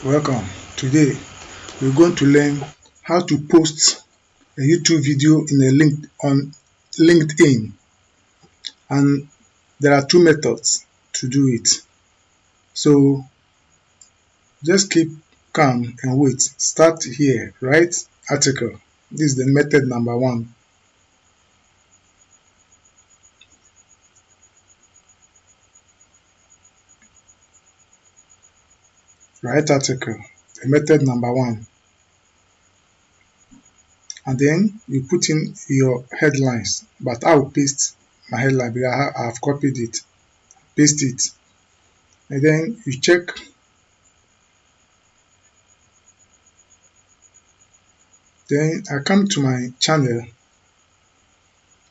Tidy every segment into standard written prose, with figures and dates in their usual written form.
Welcome. Today we're going to learn how to post a YouTube video in a link on LinkedIn, and there are two methods to do it. So just keep calm and wait. Start here, write article. This is the method number one. Write article, the method number one. And then you put in your headlines, but I will paste my headline because I have copied it. Paste it, and then you check. Then I come to my channel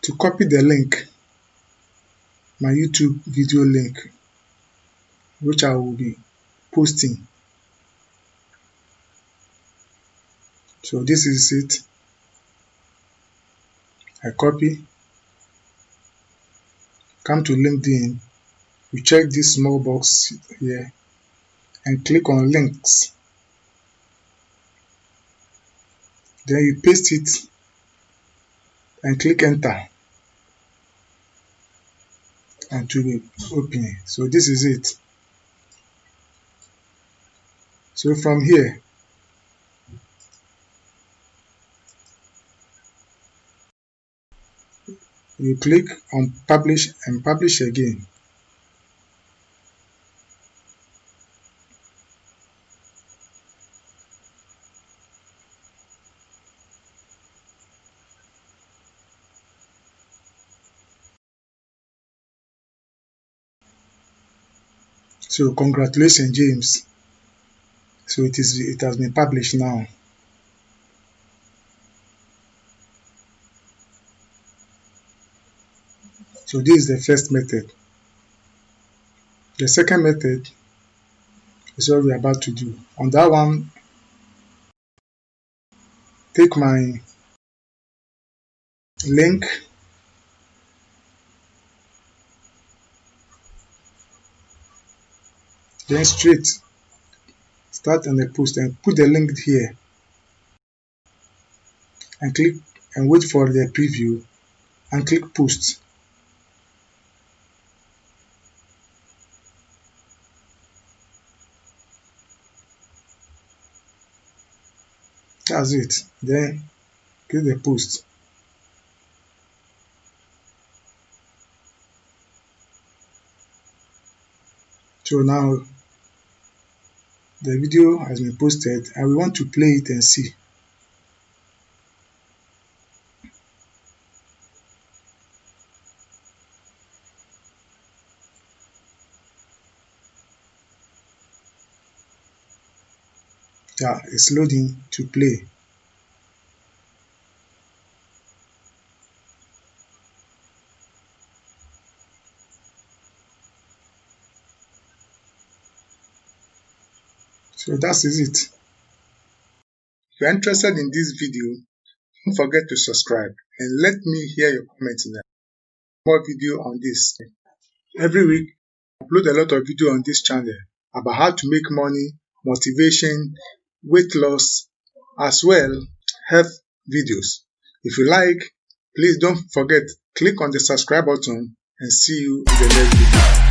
to copy the link, my YouTube video link, which I will be posting. So this is it. I copy, come to LinkedIn, you check this small box here and click on links. Then you paste it and click enter, and to be opening. So this is it. So from here, you click on publish and publish again. So congratulations, James. So it has been published now. So this is the first method. The second method is what we're about to do. On that one, take my link, then straight start on the post and put the link here and click and wait for the preview and click post. That's it. Then click the post. So now the video has been posted and we want to play it and see. Yeah, it's loading to play. So that is it. If you're interested in this video, don't forget to subscribe and let me hear your comments in there. More video on this. Every week, I upload a lot of video on this channel about how to make money, motivation, weight loss, as well health videos. If you like, please don't forget, click on the subscribe button and see you in the next video.